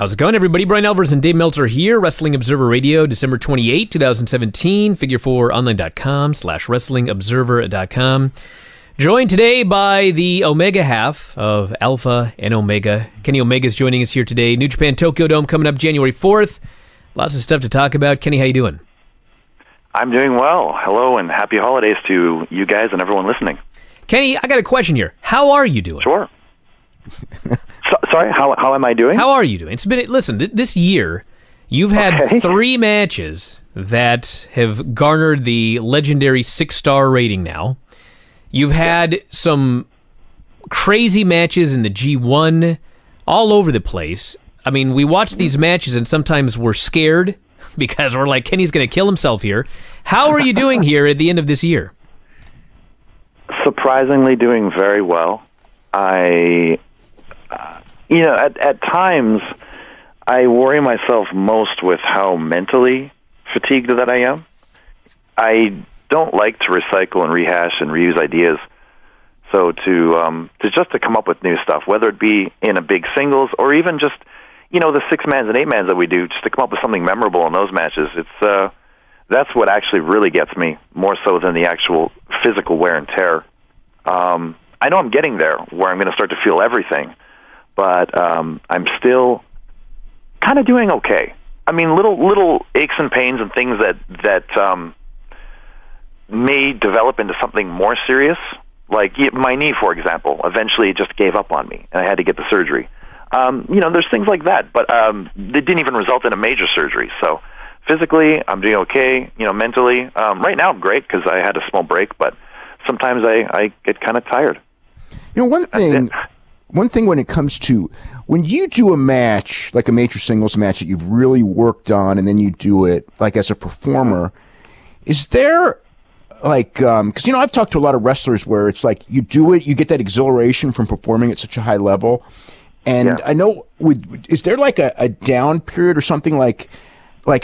How's it going, everybody? Bryan Alvarez and Dave Meltzer here. Wrestling Observer Radio, December 28, 2017. Figure4online.com/WrestlingObserver.com. Joined today by the Omega half of Alpha and Omega. Kenny Omega's joining us here today. New Japan Tokyo Dome coming up January 4th. Lots of stuff to talk about. Kenny, how you doing? I'm doing well. Hello and happy holidays to you guys and everyone listening. Kenny, I got a question here. How are you doing? Sure. Sorry, how am I doing? How are you doing? It's been, listen, this year, you've had 3 matches that have garnered the legendary 6-star rating now. You've had some crazy matches in the G1 all over the place. I mean, we watch these matches and sometimes we're scared because we're like, Kenny's going to kill himself here. How are you doing here at the end of this year? Surprisingly doing very well. At times, I worry myself most with how mentally fatigued that I am. I don't like to recycle and rehash and reuse ideas. So to come up with new stuff, whether it be in a big singles or even just, the 6-mans and 8-mans that we do, just to come up with something memorable in those matches, that's what actually really gets me, more so than the actual physical wear and tear. I know I'm getting there, where I'm going to start to feel everything, but I'm still kind of doing okay. I mean, little aches and pains and things that may develop into something more serious, like my knee, for example. Eventually, it just gave up on me, and I had to get the surgery. There's things like that, but they didn't even result in a major surgery. So physically, I'm doing okay. Mentally, right now I'm great because I had a small break, but sometimes I get kind of tired. One thing when it comes to when you do a match, like a major singles match that you've really worked on, and then you do it like as a performer, is there because I've talked to a lot of wrestlers where it's like you do it, you get that exhilaration from performing at such a high level, and I know is there like a down period or something like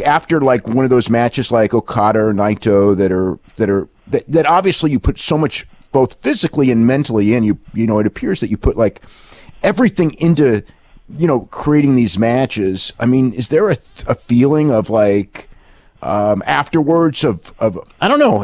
after like one of those matches like Okada or Naito that obviously you put so much both physically and mentally in, it appears that you put like everything into, creating these matches. I mean, is there a feeling of like, afterwards of, I don't know,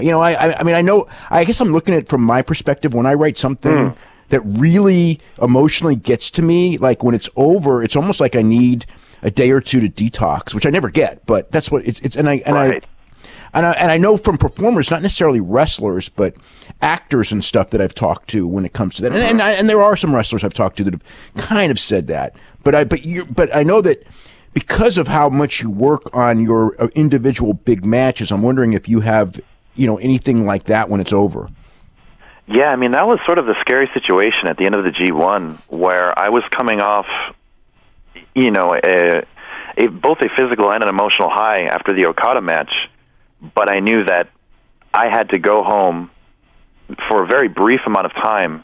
I guess I'm looking at it from my perspective when I write something that really emotionally gets to me, like when it's over, it's almost like I need a day or two to detox, which I never get, but that's what it's, and I know from performers, not necessarily wrestlers, but actors and stuff that I've talked to when it comes to that. And there are some wrestlers I've talked to that have kind of said that. But I know that because of how much you work on your individual big matches, I'm wondering if you have, anything like that when it's over. Yeah, I mean, that was sort of the scary situation at the end of the G1 where I was coming off, both a physical and an emotional high after the Okada match. But I knew that I had to go home for a very brief amount of time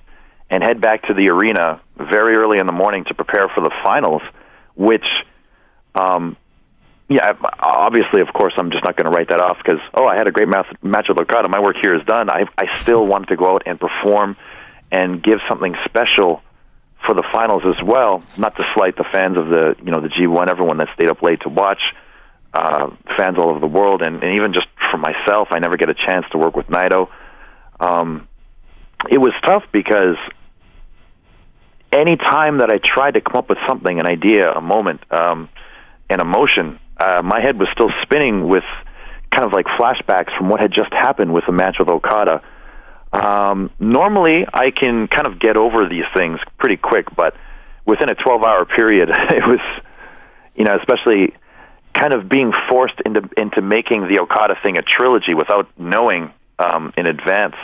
and head back to the arena very early in the morning to prepare for the finals, which, obviously, of course, I'm just not going to write that off because, I had a great match with Okada. My work here is done. I still wanted to go out and perform and give something special for the finals as well, not to slight the fans of the G1, everyone that stayed up late to watch. Fans all over the world, and even just for myself, I never get a chance to work with Naito. It was tough because any time that I tried to come up with something, an idea, a moment, an emotion, my head was still spinning with kind of like flashbacks from what had just happened with the match with Okada. Normally, I can kind of get over these things pretty quick, but within a 12-hour period, it was, especially kind of being forced into making the Okada thing a trilogy without knowing in advance,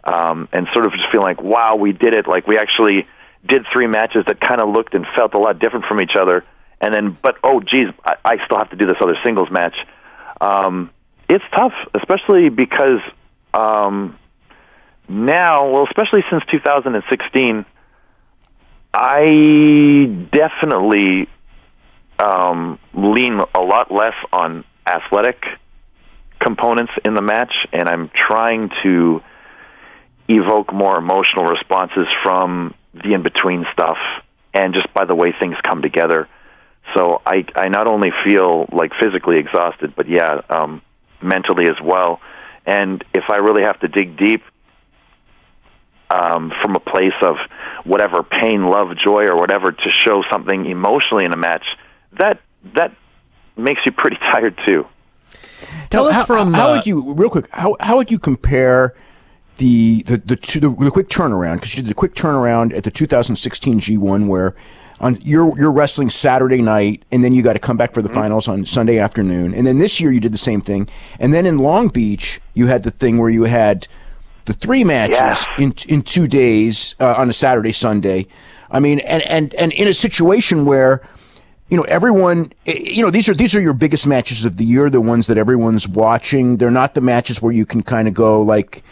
and sort of just feeling like, wow, we did it. Like we actually did 3 matches that kind of looked and felt a lot different from each other, and then, but oh geez, I still have to do this other singles match. It's tough, especially because now, well, especially since 2016, I definitely lean a lot less on athletic components in the match, and I'm trying to evoke more emotional responses from the in-between stuff and just by the way things come together. So I not only feel like physically exhausted, but mentally as well. And if I really have to dig deep from a place of whatever pain, love, joy, or whatever to show something emotionally in a match, that makes you pretty tired too. Tell us how would you, real quick, how would you compare the quick turnaround, because you did the quick turnaround at the 2016 G1 where you're wrestling Saturday night, and then you got to come back for the finals on Sunday afternoon, and then this year you did the same thing, and then in Long Beach you had the thing where you had the 3 matches in 2 days on a Saturday, Sunday. I mean, and in a situation where, everyone, these are your biggest matches of the year, the ones that everyone's watching. They're not the matches where you can kind of go like,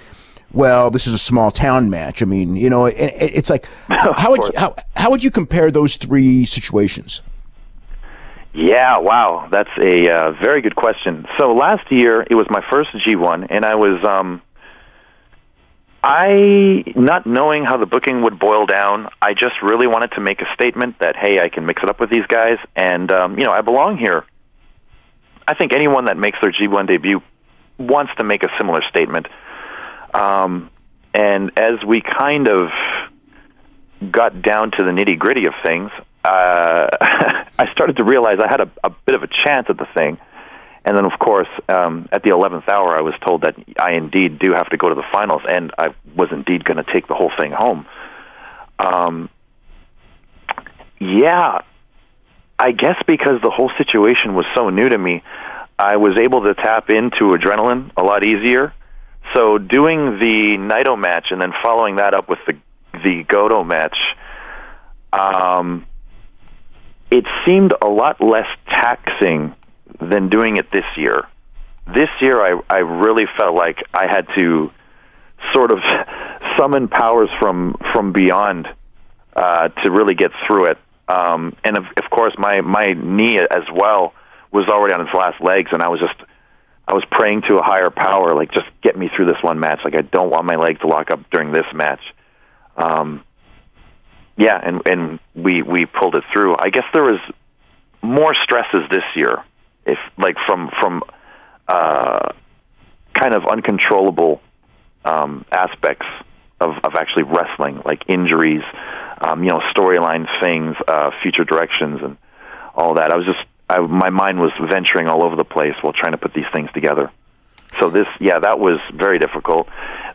well, this is a small town match. I mean, it's like, how would you compare those 3 situations? Yeah, wow, that's a very good question. So last year it was my first G1, and I was not knowing how the booking would boil down, I just really wanted to make a statement that, hey, I can mix it up with these guys, and, I belong here. I think anyone that makes their G1 debut wants to make a similar statement. And as we kind of got down to the nitty-gritty of things, I started to realize I had a bit of a chance at the thing. And then, of course, at the 11th hour, I was told that I indeed do have to go to the finals, and I was indeed going to take the whole thing home. I guess because the whole situation was so new to me, I was able to tap into adrenaline a lot easier. So doing the Naito match and then following that up with the Goto match, it seemed a lot less taxing than doing it this year. This year, I really felt like I had to sort of summon powers from beyond to really get through it. And of course, my knee as well was already on its last legs, and I was praying to a higher power, like, just get me through this one match. Like, I don't want my leg to lock up during this match. And we pulled it through. I guess there was more stresses this year, if like from kind of uncontrollable aspects of actually wrestling, like injuries, storyline things, future directions, and all that. My mind was venturing all over the place while trying to put these things together. So that was very difficult.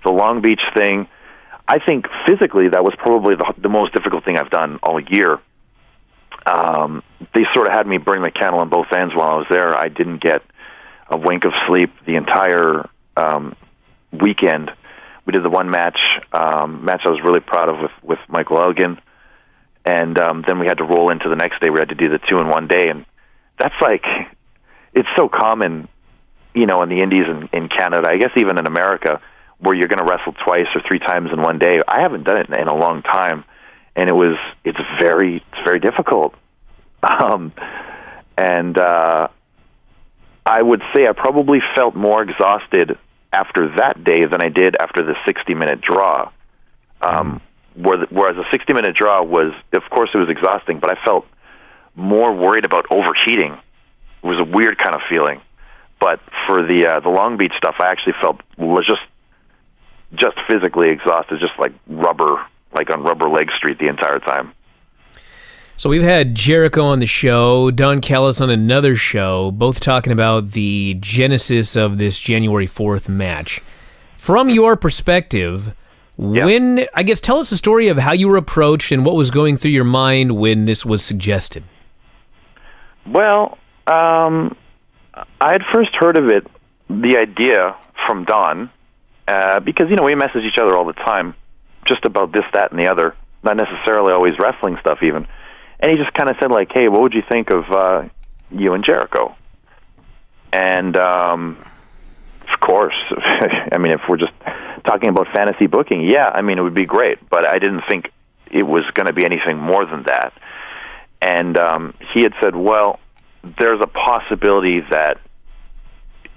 The Long Beach thing, I think physically that was probably the most difficult thing I've done all year. They sort of had me burning the candle on both ends while I was there. I didn't get a wink of sleep the entire weekend. We did the one match I was really proud of with Michael Elgin, and then we had to roll into the next day. We had to do the 2 in 1 day, and that's like, it's so common, in the Indies and in Canada, I guess even in America, where you're going to wrestle 2 or 3 times in 1 day. I haven't done it in a long time, and it's very difficult. I would say I probably felt more exhausted after that day than I did after the 60-minute draw. Whereas a 60-minute draw was, of course, it was exhausting, but I felt more worried about overheating. It was a weird kind of feeling. But for the Long Beach stuff, I actually felt was just physically exhausted, just like rubber, like on rubber leg street the entire time. So we've had Jericho on the show, Don Callis on another show, both talking about the genesis of this January 4th match. From your perspective, tell us the story of how you were approached and what was going through your mind when this was suggested. Well, I had first heard of it, the idea, from Don, because, we message each other all the time, just about this, that, and the other, not necessarily always wrestling stuff even. And he just kind of said, like, hey, what would you think of you and Jericho? And, of course, I mean, if we're just talking about fantasy booking, it would be great. But I didn't think it was going to be anything more than that. And he had said, well, there's a possibility that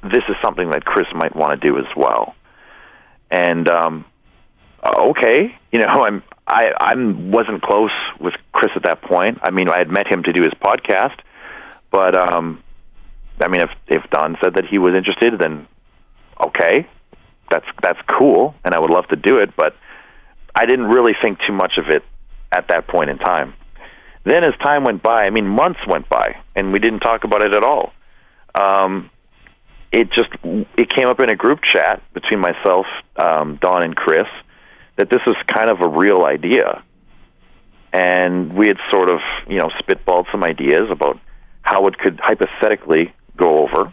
this is something that Chris might want to do as well. And okay, I wasn't close with Chris at that point. I mean, I had met him to do his podcast, But I mean, if Don said that he was interested, then okay, that's cool, and I would love to do it. But I didn't really think too much of it at that point in time. Then as time went by, I mean, months went by, and we didn't talk about it at all. It came up in a group chat between myself, Don, and Chris that this was kind of a real idea. And we had sort of, spitballed some ideas about how it could hypothetically go over.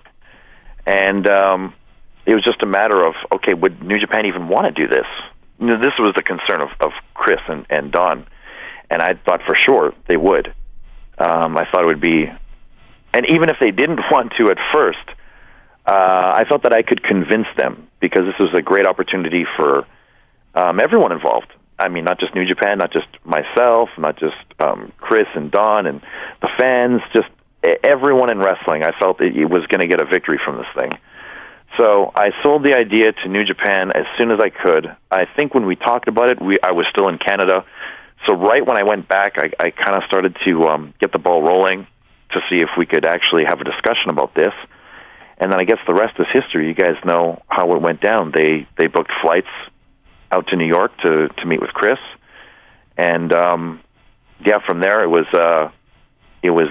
And it was just a matter of, okay, would New Japan even want to do this? This was the concern of Chris and Don. And I thought for sure they would. I thought it would be... And even if they didn't want to at first, I felt that I could convince them, because this was a great opportunity for everyone involved. I mean, not just New Japan, not just myself, not just Chris and Don and the fans, just everyone in wrestling. I felt it was going to get a victory from this thing. So I sold the idea to New Japan as soon as I could. I think when we talked about it, I was still in Canada. So right when I went back, I kind of started to get the ball rolling to see if we could actually have a discussion about this. And then I guess the rest is history. You guys know how it went down. They booked flights out to New York to meet with Chris. And from there it was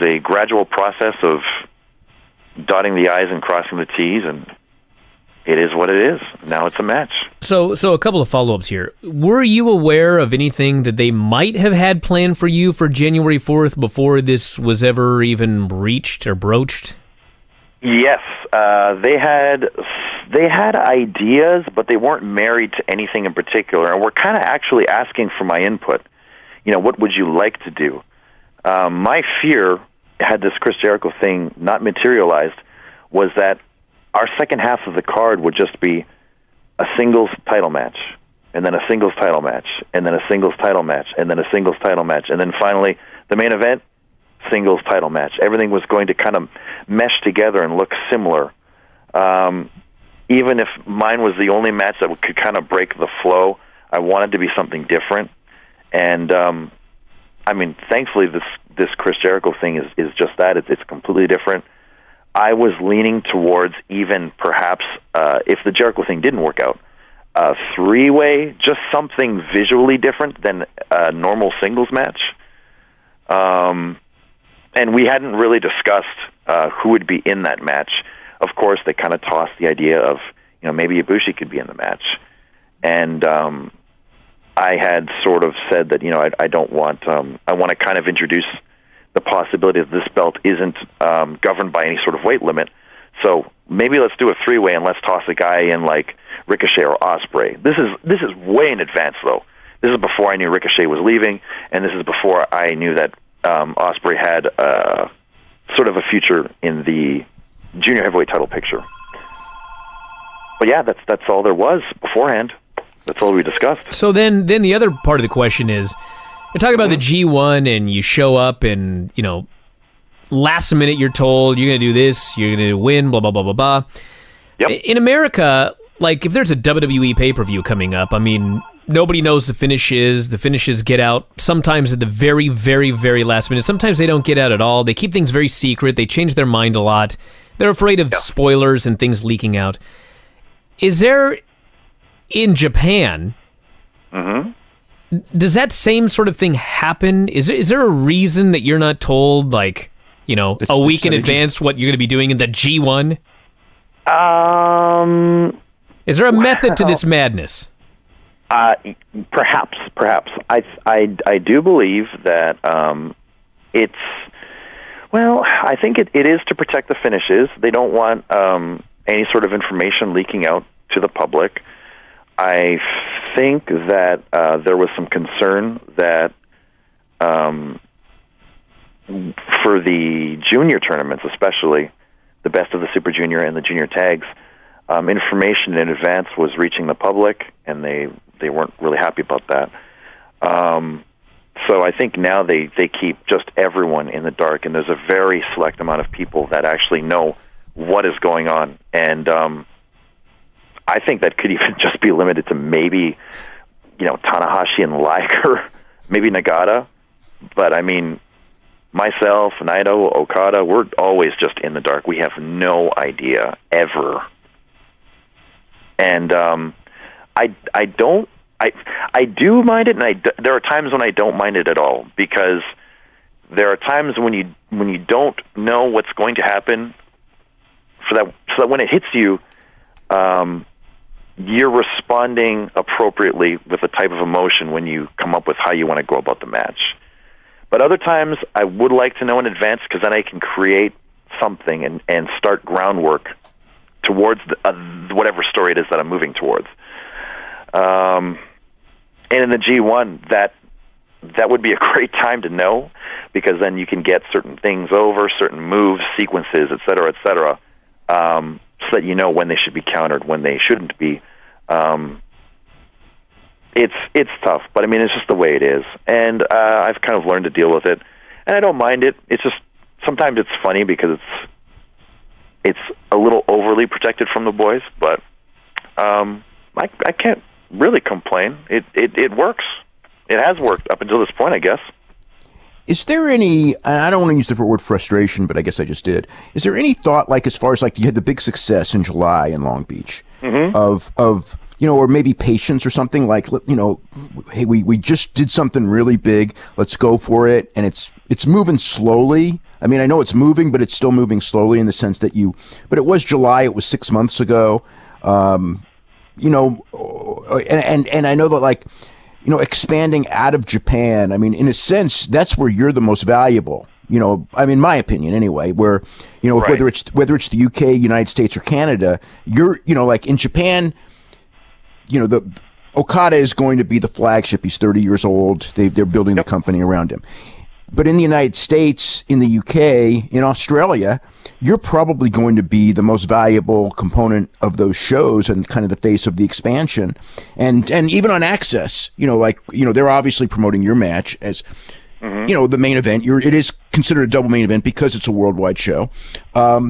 a gradual process of dotting the I's and crossing the T's, and it is what it is. Now it's a match. So a couple of follow-ups here. Were you aware of anything that they might have had planned for you for January 4th before this was ever even reached or broached? Yes, they had ideas, but they weren't married to anything in particular, and were kind of actually asking for my input. What would you like to do? My fear, had this Chris Jericho thing not materialized, was that our second half of the card would just be a singles title match, and then a singles title match, and then a singles title match, and then a singles title match, and then finally the main event, singles title match. Everything was going to kind of mesh together and look similar. Even if mine was the only match that could kind of break the flow, I wanted to be something different. And I mean, thankfully, this Chris Jericho thing is just that. It's completely different. I was leaning towards even perhaps, if the Jericho thing didn't work out, a three-way, just something visually different than a normal singles match. And we hadn't really discussed who would be in that match. Of course, they kind of tossed the idea of, maybe Ibushi could be in the match. And I had sort of said that, I don't want, I want to kind of introduce the possibility that this belt isn't governed by any sort of weight limit. So maybe let's do a three-way and let's toss a guy in like Ricochet or Ospreay. This is way in advance, though. This is before I knew Ricochet was leaving, and this is before I knew that Ospreay had sort of a future in the junior heavyweight title picture. But yeah, that's all there was beforehand. That's all we discussed. So then the other part of the question is, you're talking about the G1, and you show up, and last minute you're told you're going to do this, you're going to win, blah blah blah blah blah. Yep. In America, like if there's a WWE pay-per-view coming up, I mean, nobody knows the finishes. The finishes get out sometimes at the very, very, very last minute. Sometimes they don't get out at all. They keep things very secret. They change their mind a lot. They're afraid of spoilers and things leaking out. Is there, in Japan, does that same sort of thing happen? Is there a reason that you're not told, like, a week in advance what you're going to be doing in the G1? Is there a method to this madness? Perhaps. I do believe that it's... Well, I think it is to protect the finishes. They don't want any sort of information leaking out to the public. I think that there was some concern that for the junior tournaments, especially the Best of the Super Junior and the Junior Tags, information in advance was reaching the public, and they weren't really happy about that. So I think now they keep just everyone in the dark, and there's a very select amount of people that actually know what is going on. And I think that could even just be limited to maybe, Tanahashi and Liger, maybe Nagata. But I mean, myself, Naito, Okada, we're always just in the dark. We have no idea ever. And I do mind it, and there are times when I don't mind it at all, because there are times when you don't know what's going to happen, so that when it hits you, you're responding appropriately with the type of emotion when you come up with how you want to go about the match. But other times, I would like to know in advance, because then I can create something and start groundwork towards whatever story it is that I'm moving towards. And in the G1, that would be a great time to know, because then you can get certain things over, certain moves, sequences, et cetera, so that you know when they should be countered, when they shouldn't be. It's tough, but I mean, it's just the way it is, and I've kind of learned to deal with it, and I don't mind it. It's just sometimes it's funny because it's a little overly protected from the boys, but I can't really complain. It works. It has worked up until this point, I guess. Is there any, I don't want to use the word frustration, but I guess I just did. Is there any thought, like, as far as, like, you had the big success in July in Long Beach, of or maybe patience or something, like, hey, we just did something really big, let's go for it, and it's moving slowly. I mean, I know it's moving, but it's still moving slowly in the sense that but it was July, it was 6 months ago, and I know that, like, expanding out of Japan, I mean, in a sense, that's where you're the most valuable. I mean, my opinion anyway, where, right. whether it's the UK, United States, or Canada, you're, like in Japan, the Okada is going to be the flagship. He's 30 years old. They're building the company around him. But in the United States, in the UK, in Australia, you're probably going to be the most valuable component of those shows and kind of the face of the expansion. And even on Access, they're obviously promoting your match as, the main event. It is considered a double main event because it's a worldwide show. I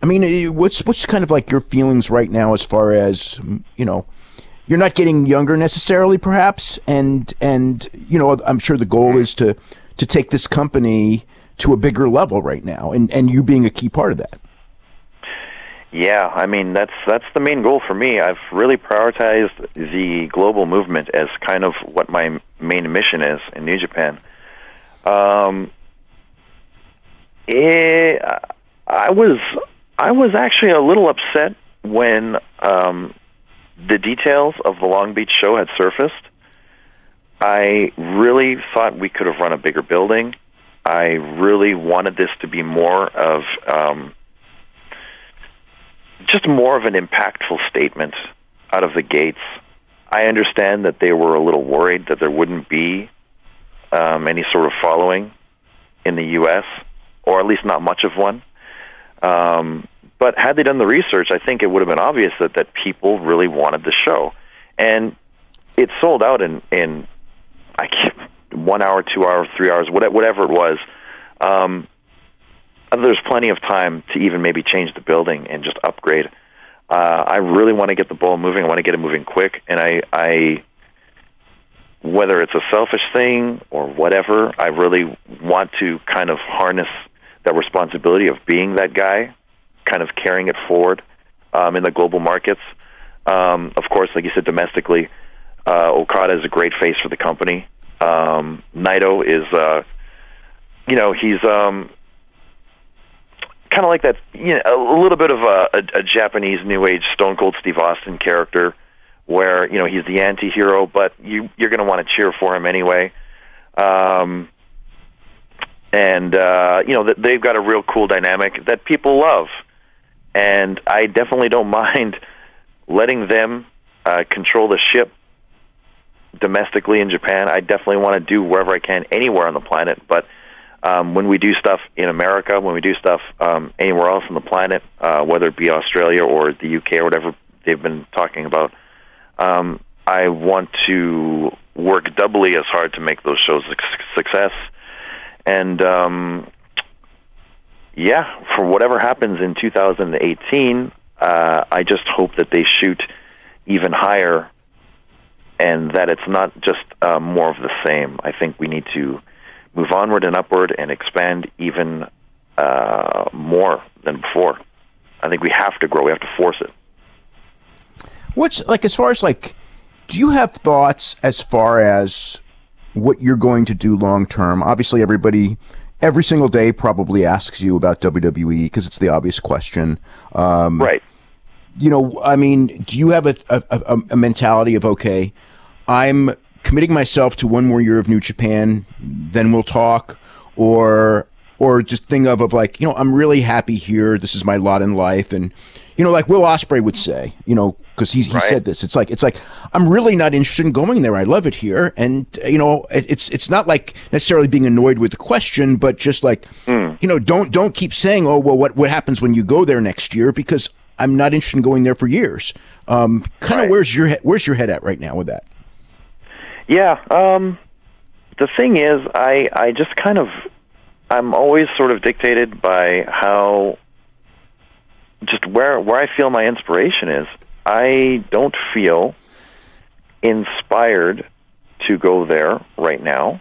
mean, what's kind of like your feelings right now as far as, you're not getting younger necessarily, perhaps, and I'm sure the goal is to take this company to a bigger level right now, and you being a key part of that. Yeah, I mean, that's the main goal for me. I've really prioritized the global movement as kind of what my main mission is in New Japan. I was actually a little upset when the details of the Long Beach show had surfaced. I really thought we could have run a bigger building. I really wanted this to be more of just more of an impactful statement out of the gates. I understand that they were a little worried that there wouldn't be any sort of following in the U.S., or at least not much of one. But had they done the research, I think it would have been obvious that people really wanted the show. And it sold out in 1 hour, 2 hours, 3 hours, whatever it was. There's plenty of time to even maybe change the building and just upgrade. I really want to get the ball moving. I want to get it moving quick. And I whether it's a selfish thing or whatever, I really want to kind of harness that responsibility of being that guy, kind of carrying it forward in the global markets. Of course, like you said, domestically, Okada is a great face for the company. Naito is, he's kind of like that, a little bit of a Japanese New Age Stone Cold Steve Austin character, where he's the anti-hero, but you're going to want to cheer for him anyway. They've got a real cool dynamic that people love. And I definitely don't mind letting them control the ship domestically in Japan. I definitely want to do wherever I can, anywhere on the planet. But when we do stuff in America, when we do stuff anywhere else on the planet, whether it be Australia or the UK or whatever they've been talking about, I want to work doubly as hard to make those shows a success. And for whatever happens in 2018, I just hope that they shoot even higher, and that it's not just more of the same. I think we need to move onward and upward and expand even more than before. I think we have to grow. We have to force it. What's like as far as like, do you have thoughts as far as what you're going to do long term? Obviously, everybody, every single day probably asks you about WWE because it's the obvious question. Right. You know, I mean, do you have a mentality of, okay, I'm committing myself to one more year of New Japan, then we'll talk, or just think of like, you know, I'm really happy here. This is my lot in life. And, you know, like Will Ospreay would say, you know, because he said this, it's like, I'm really not interested in going there. I love it here. And, you know, it's not like necessarily being annoyed with the question, but just like, you know, don't keep saying, oh, well, what happens when you go there next year? Because I'm not interested in going there for years. Kind of where's your head at right now with that? Yeah. The thing is, I just kind of, I'm always sort of dictated by how, just where I feel my inspiration is. I don't feel inspired to go there right now.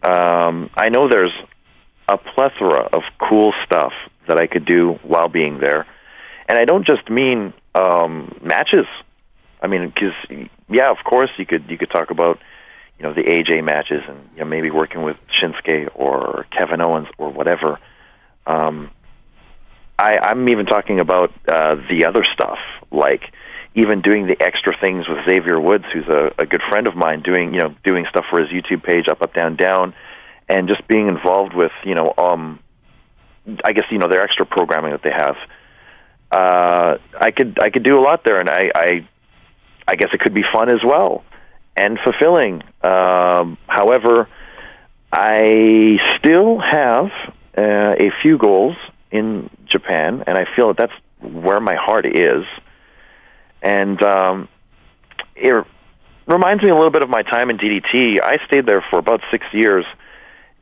I know there's a plethora of cool stuff that I could do while being there. And I don't just mean matches. I mean, because, yeah, of course, you could talk about, you know, the AJ matches and, you know, maybe working with Shinsuke or Kevin Owens or whatever. I'm even talking about the other stuff, like even doing the extra things with Xavier Woods, who's a good friend of mine, doing stuff for his YouTube page, Up, Down, Down, and just being involved with, you know, I guess, you know, their extra programming that they have. I could do a lot there, and I guess it could be fun as well and fulfilling. However, I still have a few goals in Japan, and I feel that that's where my heart is. And it reminds me a little bit of my time in DDT. I stayed there for about 6 years,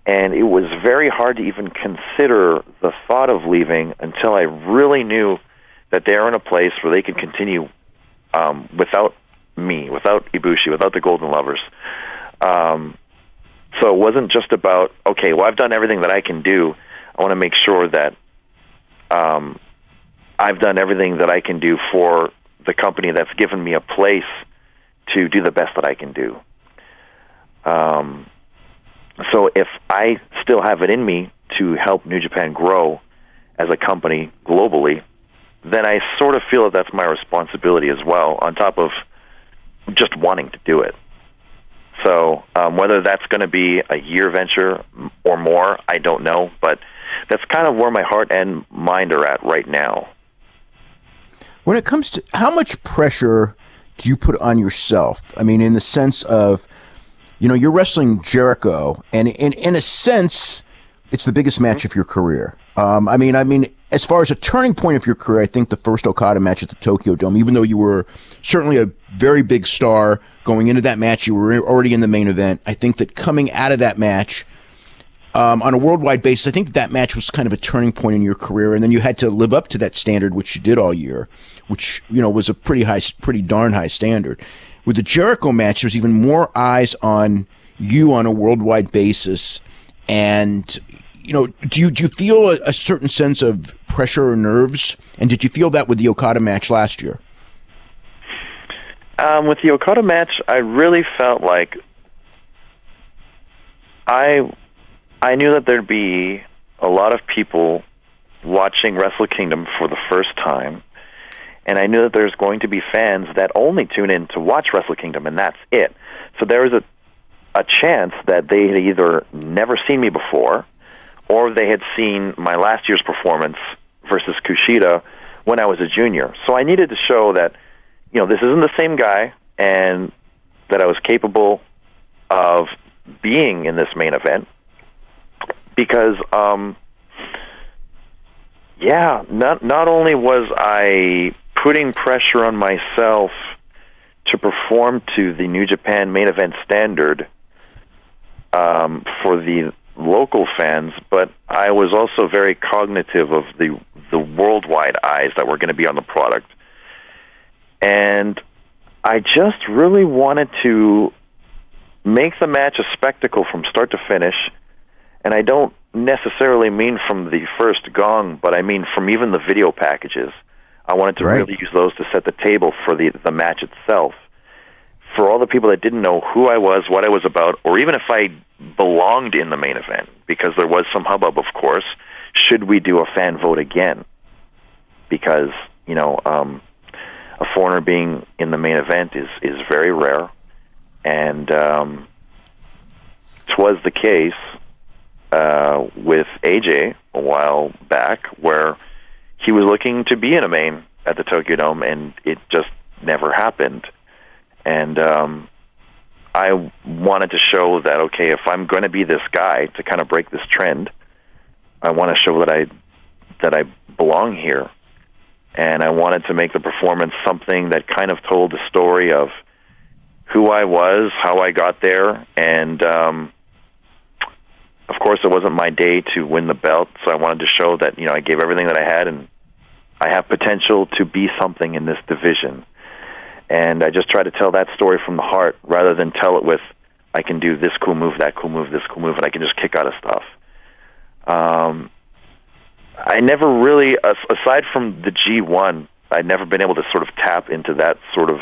and it was very hard to even consider the thought of leaving until I really knew that they're in a place where they could continue without me, without Ibushi, without the Golden Lovers. So it wasn't just about, okay, well, I've done everything that I can do. I want to make sure that I've done everything that I can do for the company that's given me a place to do the best that I can do. So if I still have it in me to help New Japan grow as a company globally, then I sort of feel that that's my responsibility as well, on top of just wanting to do it. So whether that's going to be a year venture or more, I don't know, but that's kind of where my heart and mind are at right now. When it comes to how much pressure do you put on yourself? I mean, in the sense of, you know, you're wrestling Jericho, and in a sense, it's the biggest match of your career. I mean, as far as a turning point of your career, I think the first Okada match at the Tokyo Dome, even though you were certainly a very big star going into that match, you were already in the main event. I think that coming out of that match, on a worldwide basis, I think that match was kind of a turning point in your career, and then you had to live up to that standard, which you did all year, which, you know, was a pretty darn high standard. With the Jericho match, there's even more eyes on you on a worldwide basis, and, you know, do you feel a certain sense of pressure or nerves, and did you feel that with the Okada match last year? With the Okada match, I really felt like I knew that there'd be a lot of people watching Wrestle Kingdom for the first time, and I knew that there's going to be fans that only tune in to watch Wrestle Kingdom, and that's it. So there was a chance that they had either never seen me before, or they had seen my last year's performance versus Kushida when I was a junior. So I needed to show that, you know, this isn't the same guy, and that I was capable of being in this main event. Because, not only was I putting pressure on myself to perform to the New Japan main event standard for the local fans, but I was also very cognitive of the worldwide eyes that were going to be on the product. And I just really wanted to make the match a spectacle from start to finish, And I don't necessarily mean from the first gong, but I mean from even the video packages. I wanted to really use those to set the table for the match itself. For all the people that didn't know who I was, what I was about, or even if I belonged in the main event, because there was some hubbub, of course, should we do a fan vote again? Because, you know, a foreigner being in the main event is very rare, and 'twas the case with AJ a while back, where he was looking to be in a main at the Tokyo Dome, and it just never happened. And I wanted to show that, okay, if I'm going to be this guy to kind of break this trend, I want to show that I belong here. And I wanted to make the performance something that kind of told the story of who I was, how I got there, and of course, it wasn't my day to win the belt, so I wanted to show that, you know, I gave everything that I had, and I have potential to be something in this division. And I just try to tell that story from the heart, rather than tell it with, I can do this cool move, that cool move, this cool move, and I can just kick out of stuff. I never really, aside from the G1, I'd never been able to sort of tap into that sort of,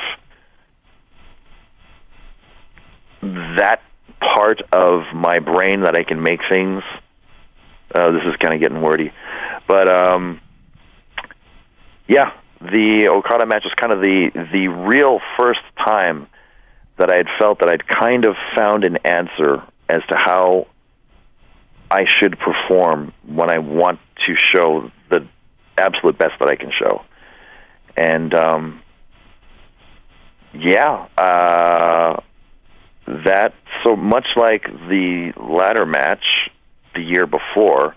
that part of my brain that I can make things. This is kind of getting wordy. But, yeah, the Okada match was kind of the real first time that I had felt that I'd kind of found an answer as to how I should perform when I want to show the absolute best that I can show. And, that, so much like the ladder match the year before,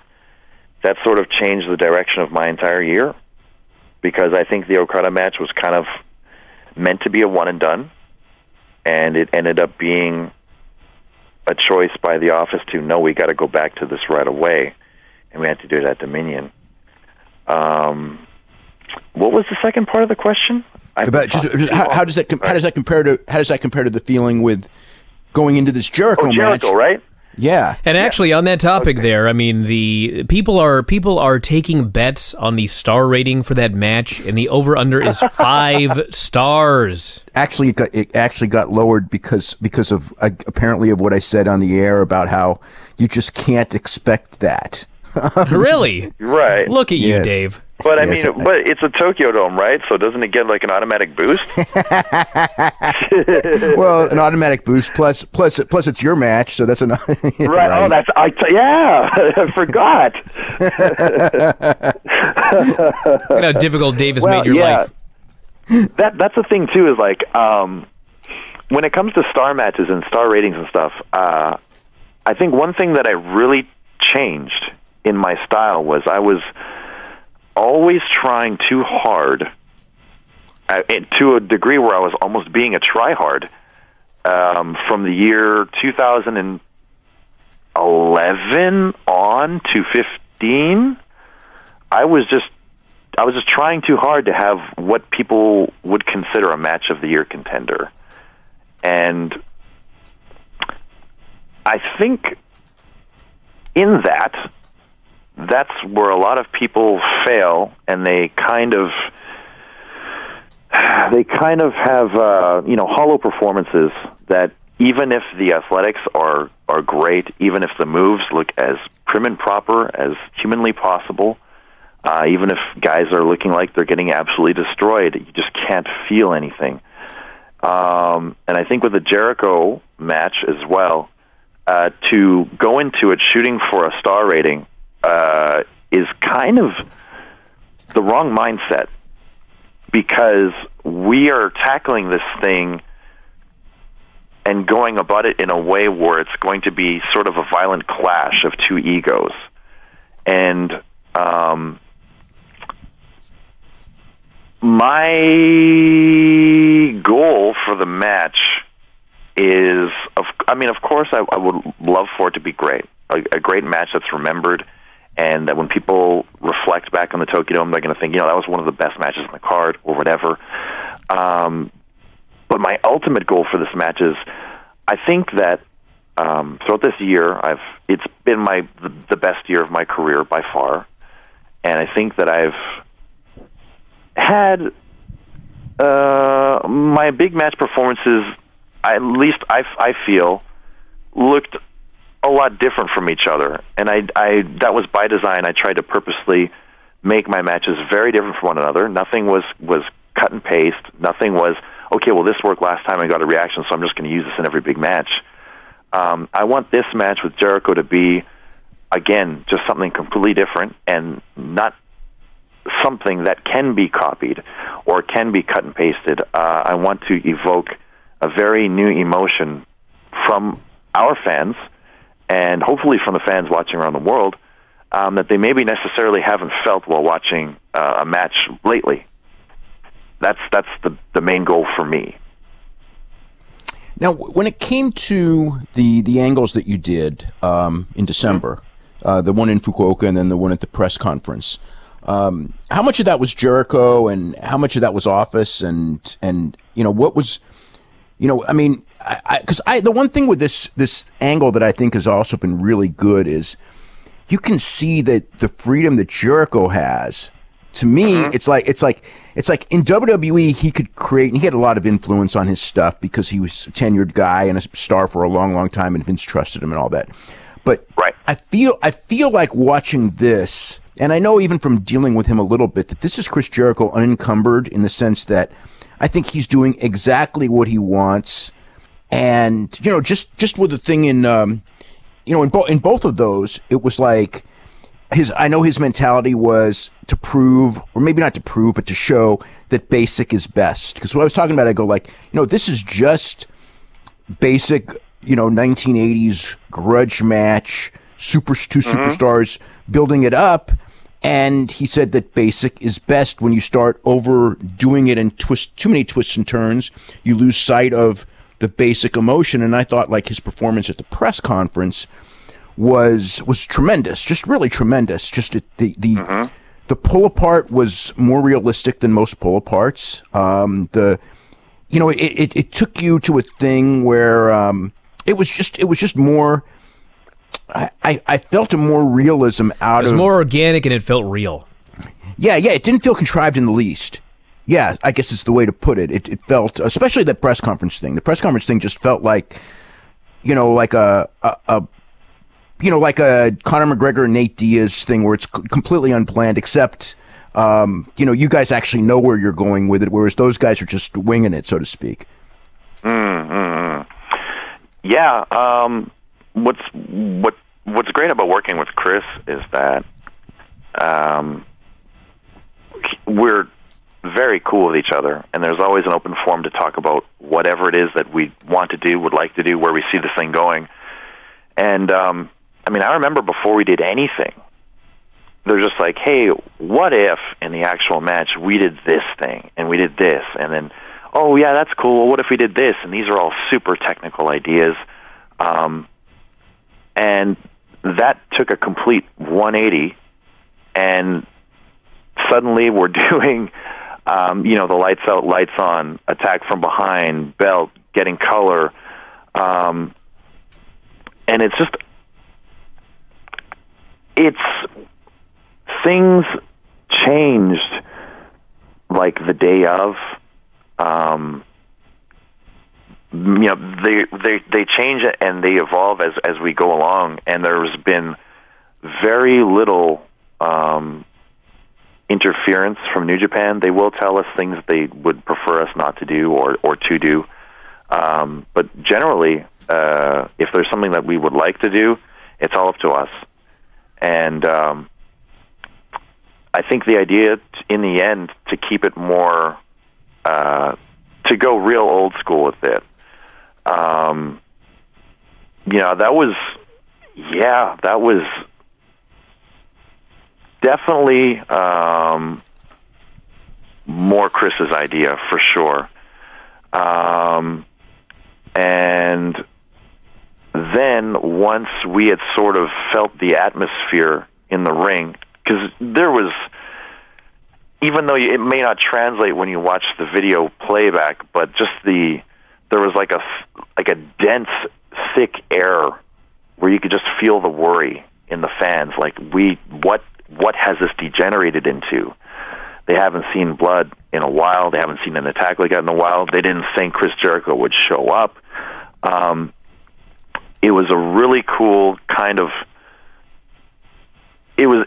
that sort of changed the direction of my entire year, because I think the Okada match was kind of meant to be a one and done, and it ended up being a choice by the office to, no, we got to go back to this right away, and we had to do it at Dominion. What was the second part of the question? About how does that compare to the feeling with going into this Jericho match? Right? Yeah. And actually, on that topic there, I mean, the people are taking bets on the star rating for that match, and the over/under is 5 stars. Actually, it actually got lowered because of apparently of what I said on the air about how you just can't expect that. Really? Right. Look at you, Yes. Dave. But I mean, but it's a Tokyo Dome, right? So doesn't it get like an automatic boost? Well, an automatic boost plus it's your match, so that's Right. Oh, that's I forgot. Look at how difficult Dave has made your life. That's the thing too. Is like when it comes to star matches and star ratings and stuff. I think one thing that I really changed in my style was I was always trying too hard, to a degree where I was almost being a tryhard. From the year 2011 on to 15, I was just trying too hard to have what people would consider a match of the year contender. And I think in that's where a lot of people fail, and they kind of have hollow performances that, even if the athletics are great, even if the moves look as prim and proper as humanly possible, even if guys are looking like they're getting absolutely destroyed, you just can't feel anything. And I think with the Jericho match as well, to go into it shooting for a star rating is kind of the wrong mindset, because we are tackling this thing and going about it in a way where it's going to be sort of a violent clash of two egos. And my goal for the match is, of course, I would love for it to be great, a great match that's remembered, and that when people reflect back on the Tokyo Dome, they're going to think, that was one of the best matches on the card, or whatever. But my ultimate goal for this match is, I think that throughout this year, it's been the best year of my career by far, and I think that I've had my big match performances, at least I feel, looked a lot different from each other, and I that was by design. I tried to purposely make my matches very different from one another. Nothing was cut and paste. Nothing was, okay, well, this worked last time, I got a reaction, so I'm just going to use this in every big match. I want this match with Jericho to be, again, just something completely different and not something that can be copied or can be cut and pasted. I want to evoke a very new emotion from our fans, and hopefully from the fans watching around the world, that they maybe necessarily haven't felt while watching a match lately. That's the main goal for me. Now, when it came to the angles that you did in December, the one in Fukuoka and then the one at the press conference, how much of that was Jericho and how much of that was Office, and what was, I mean, because the one thing with this angle that I think has also been really good is you can see that the freedom that Jericho has. To me, it's like in WWE he could create, and he had a lot of influence on his stuff because he was a tenured guy and a star for a long, long time, and Vince trusted him and all that. But right. I feel like watching this, and I know even from dealing with him a little bit, that this is Chris Jericho unencumbered in the sense that I think he's doing exactly what he wants, and just with the thing in in both of those, it was like. I know his mentality was to prove, or maybe not to prove, but to show that basic is best. Because when I was talking about it, I go like, this is just basic, 1980s grudge match, two superstars building it up. And he said that basic is best when you start overdoing it and too many twists and turns. You lose sight of the basic emotion. And I thought like his performance at the press conference was tremendous, just really tremendous. Just the pull apart was more realistic than most pull aparts. It took you to a thing where it was just more. I felt a more realism out of it. It was more organic and it felt real. Yeah, it didn't feel contrived in the least. Yeah, I guess it's the way to put it. It felt, especially that press conference thing. The press conference thing just felt like, like a Conor McGregor and Nate Diaz thing where it's completely unplanned, except, you guys actually know where you're going with it, whereas those guys are just winging it, so to speak. Yeah. What's great about working with Chris is that we're very cool with each other, and there's always an open forum to talk about whatever it is that we want to do, would like to do, where we see this thing going. And I remember before we did anything, they're just like, hey, what if in the actual match we did this thing and we did this, and then, oh yeah, that's cool. What if we did this? And these are all super technical ideas, and that took a complete 180, and suddenly we're doing, the lights out, lights on, attack from behind, belt, getting color, and it's just. Things changed like the day of. They change and they evolve as we go along, and there's been very little interference from New Japan. They will tell us things they would prefer us not to do or to do, but generally, if there's something that we would like to do, it's all up to us. And I think the idea, in the end, to keep it more, to go real old school with it, that was definitely more Chris's idea, for sure. And then once we had sort of felt the atmosphere in the ring, because there was, even though it may not translate when you watch the video playback, but just there was like a dense thick air where you could just feel the worry in the fans. Like, what has this degenerated into? They haven't seen blood in a while. They haven't seen an attack like that in a while. They didn't think Chris Jericho would show up. It was a really cool kind of. It was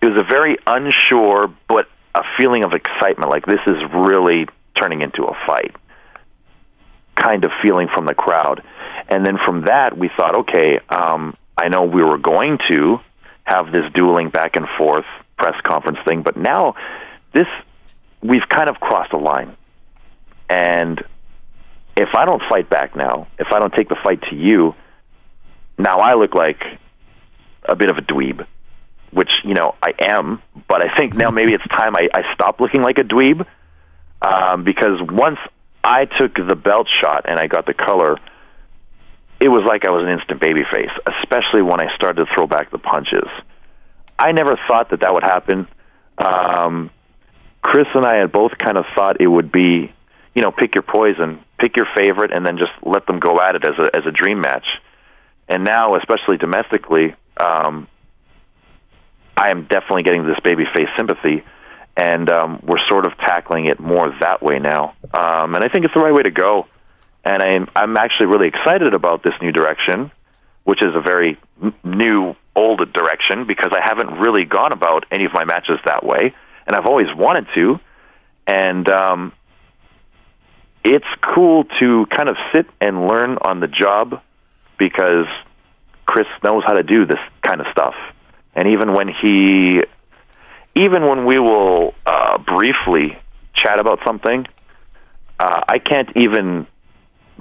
a very unsure, but a feeling of excitement. Like, this is really turning into a fight kind of feeling from the crowd. And then from that, we thought, okay, I know we were going to have this dueling back and forth press conference thing, but now we've kind of crossed a line. And if I don't fight back now, if I don't take the fight to you, now I look like a bit of a dweeb, which, I am, but I think now maybe it's time I stop looking like a dweeb, because once I took the belt shot and I got the color, it was like I was an instant babyface, especially when I started to throw back the punches. I never thought that would happen. Chris and I had both kind of thought it would be, pick your poison, pick your favorite, and then just let them go at it as a dream match. And now, especially domestically, I am definitely getting this babyface sympathy, and we're sort of tackling it more that way now. And I think it's the right way to go. And I'm actually really excited about this new direction, which is a very new, old direction, because I haven't really gone about any of my matches that way, and I've always wanted to. And it's cool to kind of sit and learn on the job, because Chris knows how to do this kind of stuff. And even when we will briefly chat about something, I can't even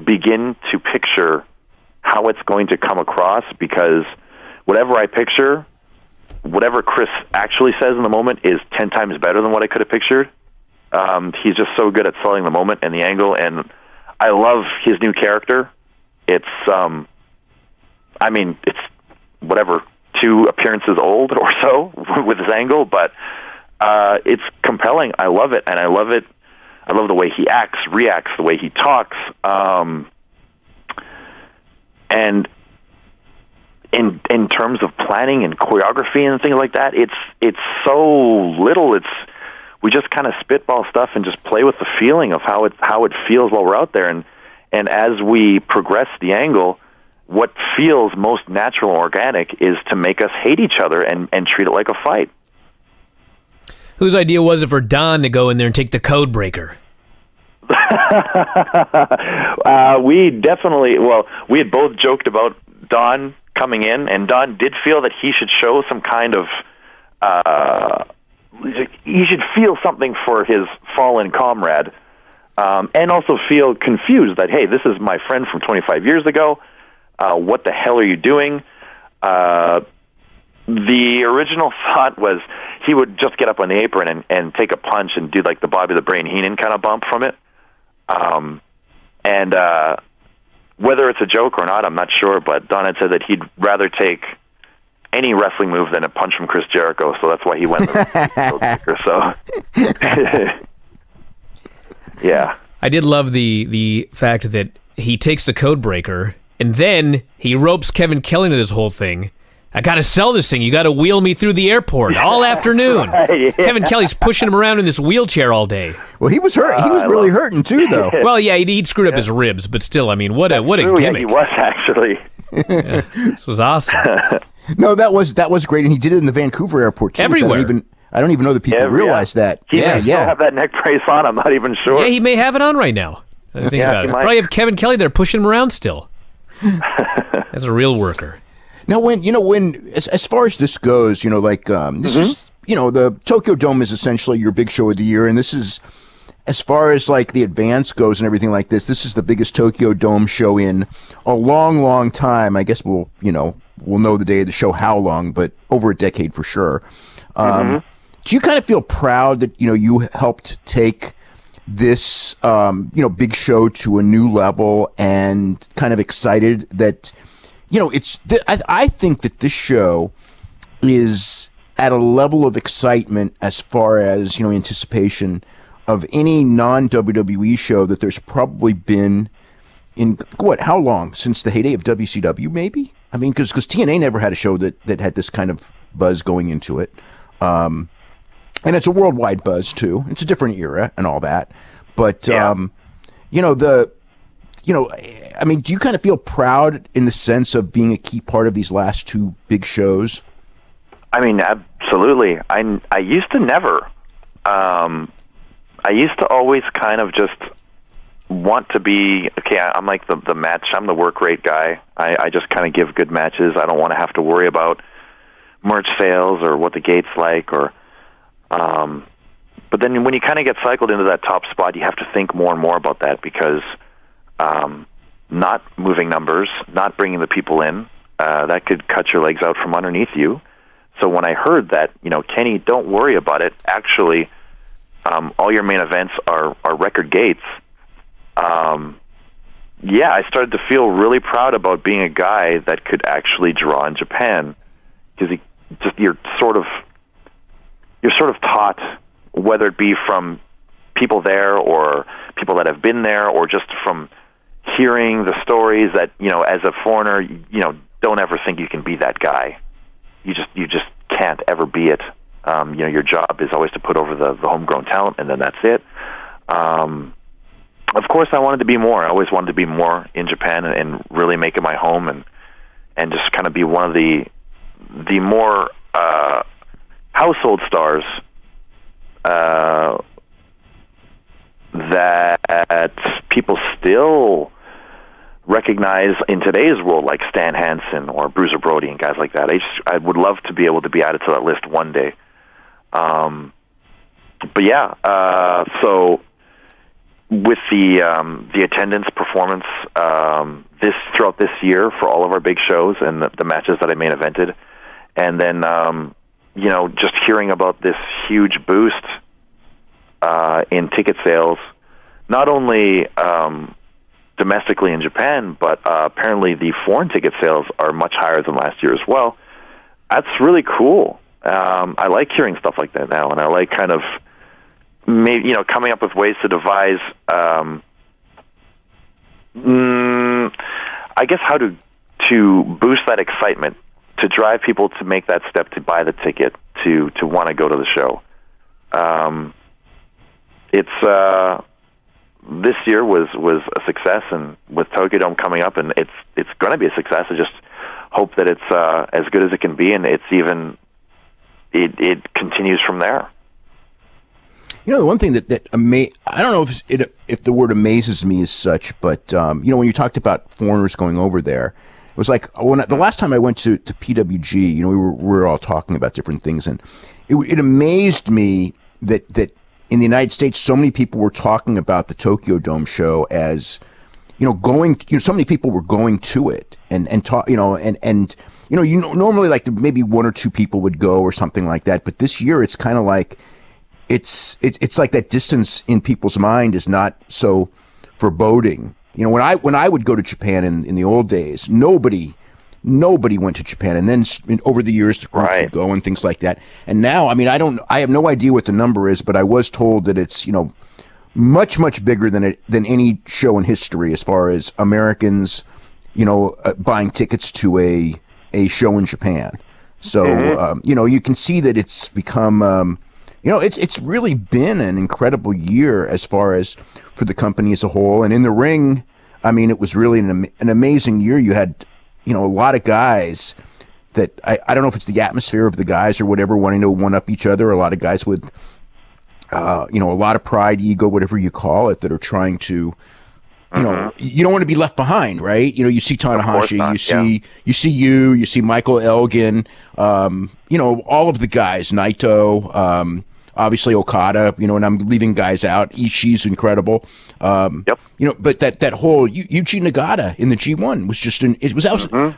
begin to picture how it's going to come across, because whatever I picture, whatever Chris actually says in the moment is 10 times better than what I could have pictured. He's just so good at selling the moment and the angle, and I love his new character. It's, it's whatever, 2 appearances old or so with his angle, but it's compelling. I love it, and I love the way he acts, reacts, the way he talks, and in terms of planning and choreography and things like that, it's so little. We just kind of spitball stuff and just play with the feeling of how it feels while we're out there, and as we progress the angle, what feels most natural and organic is to make us hate each other and treat it like a fight. Whose idea was it for Don to go in there and take the code breaker? We had both joked about Don coming in, and Don did feel that he should show some kind of, he should feel something for his fallen comrade, and also feel confused that, hey, this is my friend from 25 years ago. What the hell are you doing? The original thought was he would just get up on the apron and take a punch and do like the Bobby the Brain Heenan kind of bump from it. And whether it's a joke or not, I'm not sure, but Don had said that he'd rather take any wrestling move than a punch from Chris Jericho, so that's why he went with the so. Yeah. I did love the fact that he takes the code breaker, and then he ropes Kevin Kelly into this whole thing. I got to sell this thing. You got to wheel me through the airport all afternoon. Right, yeah. Kevin Kelly's pushing him around in this wheelchair all day. Well, he was hurt. He was really hurting too, though. Well, yeah, he'd screwed up his ribs, but still, I mean, what a gimmick. Yeah, he was actually. Yeah, this was awesome. No, that was great, and he did it in the Vancouver airport too. Everywhere. I don't even know that people realize that. He may still have that neck brace on. I'm not even sure. Yeah, he may have it on right now. I think about it. Probably have Kevin Kelly there pushing him around still. That's a real worker. Now, as far as this goes, this is, the Tokyo Dome is essentially your big show of the year, and this is, as far as like the advance goes and everything like this is the biggest Tokyo Dome show in a long, long time. I guess we'll know the day of the show how long, but over a decade for sure. Do you kind of feel proud that, you helped take this, big show to a new level, and kind of excited that, I think that this show is at a level of excitement as far as, anticipation of any non-WWE show that there's probably been in what? How long since the heyday of WCW? Maybe. I mean, because TNA never had a show that had this kind of buzz going into it, and it's a worldwide buzz too. It's a different era and all that, but I mean, do you kind of feel proud in the sense of being a key part of these last two big shows? I mean, absolutely. I used to never. I used to always kind of just want to be, okay, I'm like the match, I'm the work rate guy. I just kind of give good matches. I don't want to have to worry about merch sales or what the gate's like, or but then when you kind of get cycled into that top spot, you have to think more and more about that, because not moving numbers, not bringing the people in, that could cut your legs out from underneath you. So when I heard that, Kenny, don't worry about it, actually, all your main events are record gates, I started to feel really proud about being a guy that could actually draw in Japan, because you're sort of taught, whether it be from people there or people that have been there, or just from hearing the stories, that as a foreigner, don't ever think you can be that guy. You just can't ever be it. Your job is always to put over the homegrown talent, and then that's it. Of course, I wanted to be more. I always wanted to be more in Japan and really make it my home, and just kind of be one of the more household stars that people still recognize in today's world, like Stan Hansen or Bruiser Brody and guys like that. I would love to be able to be added to that list one day. So with the attendance performance throughout this year for all of our big shows and the matches that I main evented, and then just hearing about this huge boost in ticket sales, not only domestically in Japan, but apparently the foreign ticket sales are much higher than last year as well. That's really cool. I like hearing stuff like that now, and I like kind of maybe coming up with ways to devise, I guess, how to boost that excitement, to drive people to make that step to buy the ticket, to want to go to the show. This year was a success, and with Tokyo Dome coming up, and it's going to be a success. I just hope that it's as good as it can be, and it continues from there. The one thing that I don't know if the word amazes me as such, but when you talked about foreigners going over there, it was like the last time I went to PWG, we were all talking about different things, and it amazed me that in the United States, so many people were talking about the Tokyo Dome show as, going. So many people were going to it and talk. Normally like maybe one or two people would go or something like that, but this year it's kind of like it's like that distance in people's mind is not so foreboding. When I would go to Japan in the old days, nobody went to Japan, and then over the years the groups would go and things like that. And now, I mean, I have no idea what the number is, but I was told that it's much bigger than any show in history as far as Americans buying tickets to a show in Japan. So you can see that it's become it's really been an incredible year as far as for the company as a whole. And in the ring, I mean, it was really an amazing year. You had a lot of guys that I don't know if it's the atmosphere of the guys or whatever, wanting to one up each other. A lot of guys with a lot of pride, ego, whatever you call it, that are trying to you don't want to be left behind, right? You see Tanahashi, you see Michael Elgin, all of the guys, Naito, obviously Okada, and I'm leaving guys out. Ishii's incredible. But that whole Yuji Nagata in the G1 was just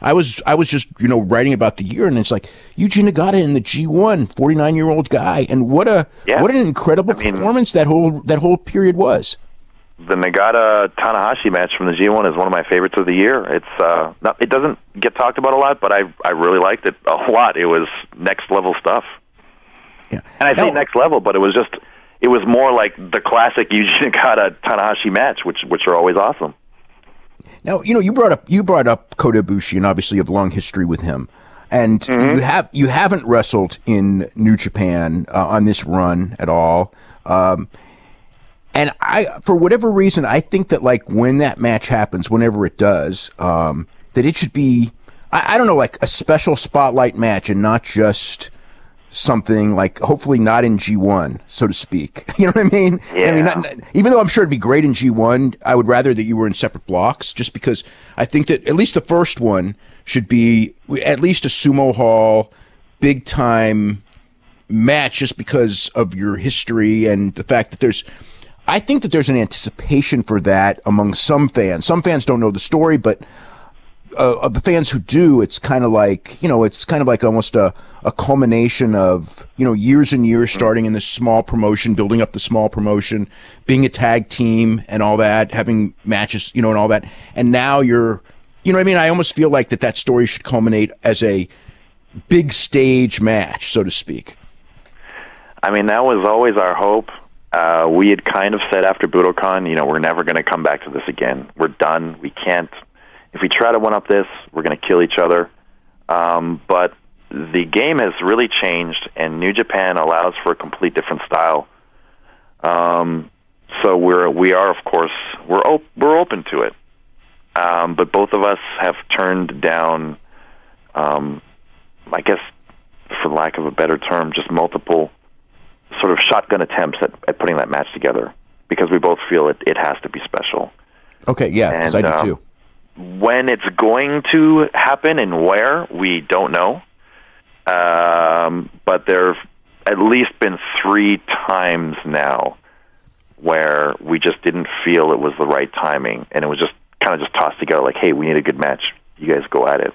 I was just writing about the year, and it's like Yuji Nagata in the G1, 49-year-old guy, and what an incredible performance that whole period was. The Nagata Tanahashi match from the G1 is one of my favorites of the year. It doesn't get talked about a lot, but I really liked it a lot. It was next level stuff. Yeah. And I say next level, but it was more like the classic Yuji Nagata Tanahashi match, which are always awesome. Now, you brought up Kota Ibushi, and obviously you have a long history with him. And you haven't wrestled in New Japan on this run at all. And for whatever reason, I think that like when that match happens, whenever it does, that it should be, I don't know, like a special spotlight match and not just something like, hopefully not in G1, so to speak. You know what I mean? Yeah. I mean, even though I'm sure it'd be great in G1, I would rather that you were in separate blocks, just because I think that at least the first one should be at least a sumo hall, big time match, just because of your history and the fact that I think that there's an anticipation for that among some fans. Some fans don't know the story, but of the fans who do, it's kind of like, almost a culmination of, years and years starting in this small promotion, building up the small promotion, being a tag team and all that, having matches, and all that. And now you're, what I mean? I almost feel like that story should culminate as a big stage match, so to speak. I mean, that was always our hope. We had kind of said after Budokan, we're never going to come back to this again. We're done. We can't. If we try to one-up this, we're going to kill each other. But the game has really changed, and New Japan allows for a complete different style. So we are, of course, we're open to it. But both of us have turned down, I guess, for lack of a better term, just multiple sort of shotgun attempts at putting that match together, because we both feel it has to be special. Okay, yeah, because I do too. When it's going to happen and where, we don't know. But there have at least been 3 times now where we just didn't feel it was the right timing, and it was just kind of just tossed together like, hey, we need a good match. You guys go at it.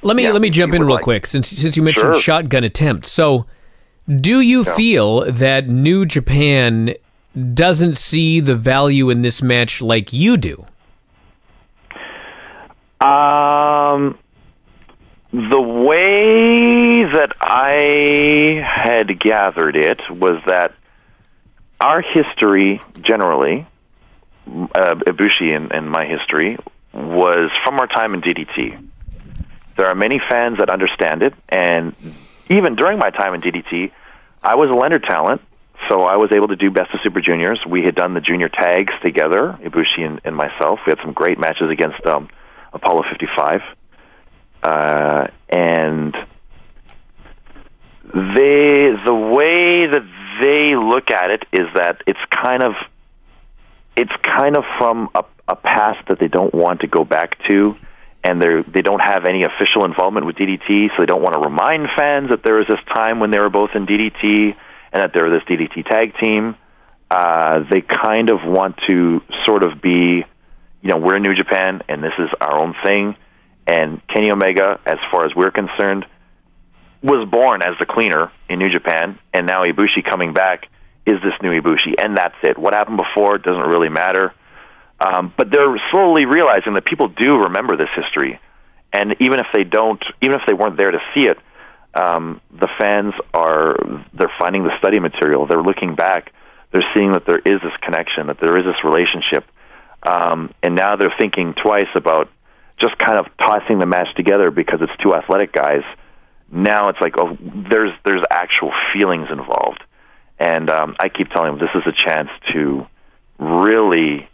Let me jump in real quick, since you mentioned shotgun attempts. So, do you feel that New Japan doesn't see the value in this match like you do? The way that I had gathered it was that our history, generally, Ibushi and my history, was from our time in DDT. There are many fans that understand it, and even during my time in DDT, I was a lender talent, so I was able to do Best of Super Juniors. We had done the junior tags together, Ibushi and myself. We had some great matches against Apollo 55. And the way that they look at it is that it's kind of from a past that they don't want to go back to, and they don't have any official involvement with DDT, so they don't want to remind fans that there was this time when they were both in DDT and that they were this DDT tag team. They kind of want to sort of be, we're in New Japan, and this is our own thing. And Kenny Omega, as far as we're concerned, was born as the cleaner in New Japan, and now Ibushi coming back is this new Ibushi, and that's it. What happened before doesn't really matter. But they're slowly realizing that people do remember this history, and even if they weren't there to see it, the fans they're finding the study material. They're looking back. They're seeing that there is this connection, that there is this relationship, and now they're thinking twice about just kind of tossing the match together because it's 2 athletic guys. Now it's like, there's actual feelings involved, and I keep telling them this is a chance to really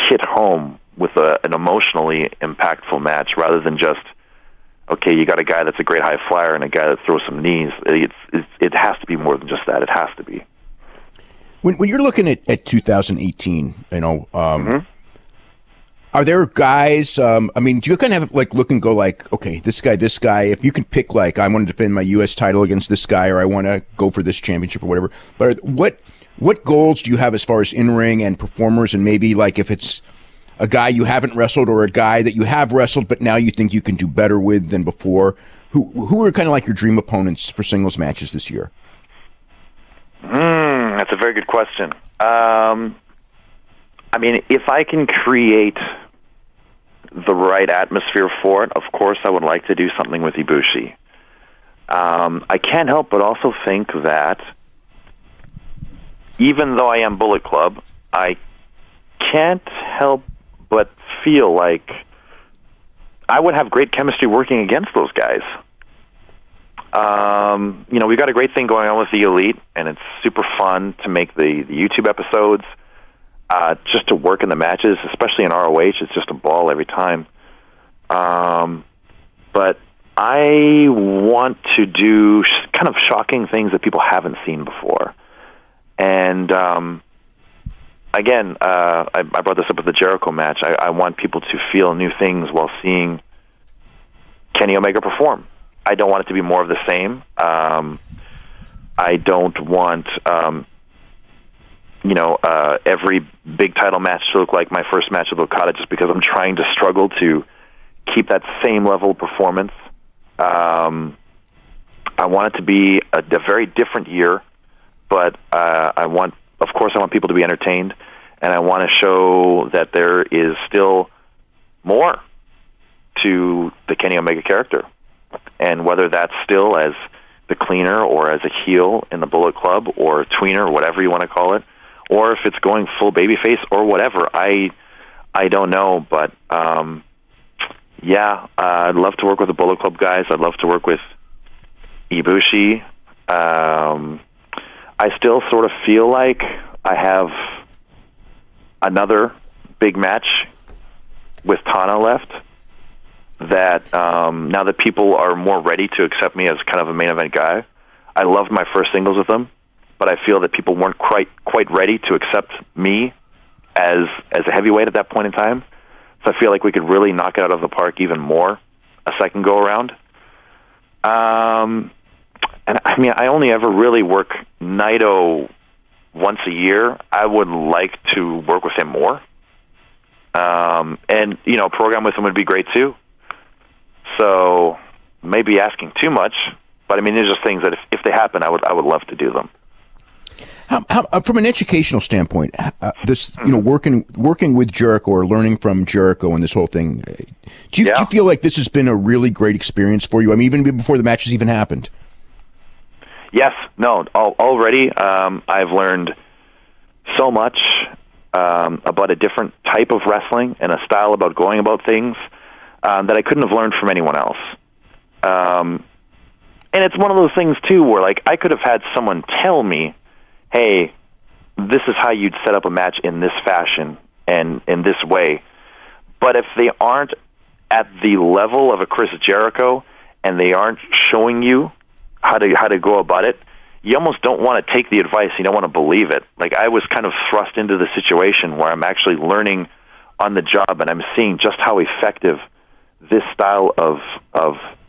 hit home with an emotionally impactful match, rather than just, okay, you got a guy that's a great high flyer and a guy that throws some knees. It has to be more than just that. It has to be. When you're looking at 2018, are there guys, do you kind of have look and go like, okay, this guy, if you can pick I want to defend my U.S. title against this guy, or I want to go for this championship or whatever, but what goals do you have as far as in-ring and performers, and maybe if it's a guy you haven't wrestled or a guy that you have wrestled but now you think you can do better with than before? Who are kind of your dream opponents for singles matches this year? That's a very good question. If I can create the right atmosphere for it, of course I would like to do something with Ibushi. I can't help but also think that even though I am Bullet Club, I can't help but feel like I would have great chemistry working against those guys. We've got a great thing going on with the Elite, and it's super fun to make the YouTube episodes, just to work in the matches, especially in ROH. It's just a ball every time. But I want to do kind of shocking things that people haven't seen before. And again, I brought this up with the Jericho match. I want people to feel new things while seeing Kenny Omega perform. I don't want it to be more of the same. I don't want, every big title match to look like my first match with Okada, just because I'm trying to struggle to keep that same level of performance. I want it to be a very different year, but I want people to be entertained, and I want to show that there is still more to the Kenny Omega character. And whether that's still as the cleaner or as a heel in the Bullet Club or tweener or whatever you want to call it, or if it's going full babyface or whatever, I don't know. But I'd love to work with the Bullet Club guys. I'd love to work with Ibushi. I still sort of feel like I have another big match with Tana left, that now that people are more ready to accept me as kind of a main event guy. I loved my first singles with them, but I feel that people weren't quite ready to accept me as a heavyweight at that point in time. So I feel like we could really knock it out of the park even more a second go around. And I mean, I only ever really work Naito once a year. I would like to work with him more. And program with him would be great too. So maybe asking too much, but I mean, there's just things that if they happen, I would love to do them. From an educational standpoint, working with Jericho or learning from Jericho and this whole thing, do you feel like this has been a really great experience for you? I mean, even before the matches even happened. Yes. No. Already, I've learned so much about a different type of wrestling and a style about going about things that I couldn't have learned from anyone else. And it's one of those things too, where like I could have had someone tell me, hey, this is how you'd set up a match in this fashion and in this way. But if they aren't at the level of a Chris Jericho and they aren't showing you how to go about it, you almost don't want to take the advice. You don't want to believe it. Like I was kind of thrust into the situation where I'm actually learning on the job, and I'm seeing just how effective this style of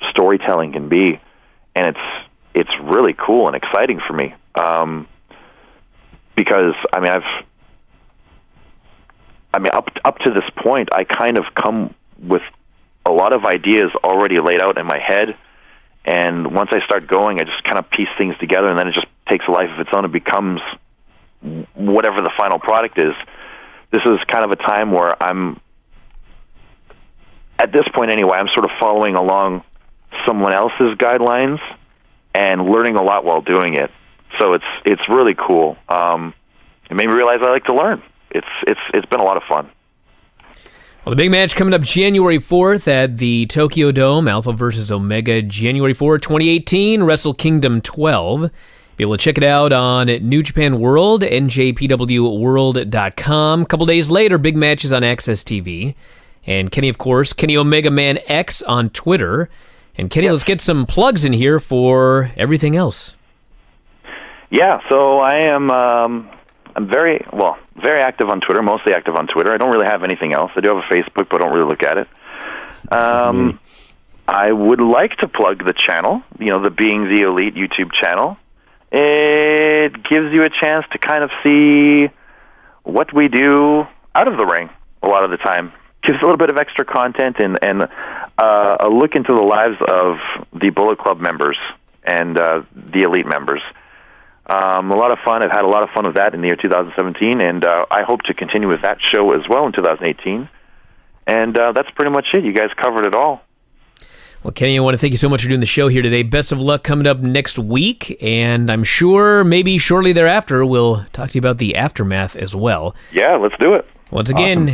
storytelling can be. And it's really cool and exciting for me. Because I mean, up to this point, I kind of come with a lot of ideas already laid out in my head, and once I start going, I just kind of piece things together, and then it just takes a life of its own. It becomes whatever the final product is. This is kind of a time where I'm, at this point anyway, I'm sort of following along someone else's guidelines and learning a lot while doing it. So it's really cool. It made me realize I like to learn. It's been a lot of fun. Well, the big match coming up January 4th at the Tokyo Dome, Alpha versus Omega, January 4, 2018, Wrestle Kingdom 12. Be able to check it out on New Japan World, NJPWWorld.com. A couple days later, big matches on Access TV. And Kenny, of course, Kenny Omega Man X on Twitter. And Kenny, let's get some plugs in here for everything else. Yeah, so I am I'm very active on Twitter, mostly active on Twitter. I don't really have anything else. I do have a Facebook, but I don't really look at it. I would like to plug the channel, the Being the Elite YouTube channel. It gives you a chance to kind of see what we do out of the ring a lot of the time. Gives a little bit of extra content and a look into the lives of the Bullet Club members and the Elite members. A lot of fun. I've had a lot of fun with that in the year 2017, and I hope to continue with that show as well in 2018. And that's pretty much it. You guys covered it all. Well, Kenny, I want to thank you so much for doing the show here today. Best of luck coming up next week, and I'm sure maybe shortly thereafter we'll talk to you about the aftermath as well. Yeah, let's do it. Once again,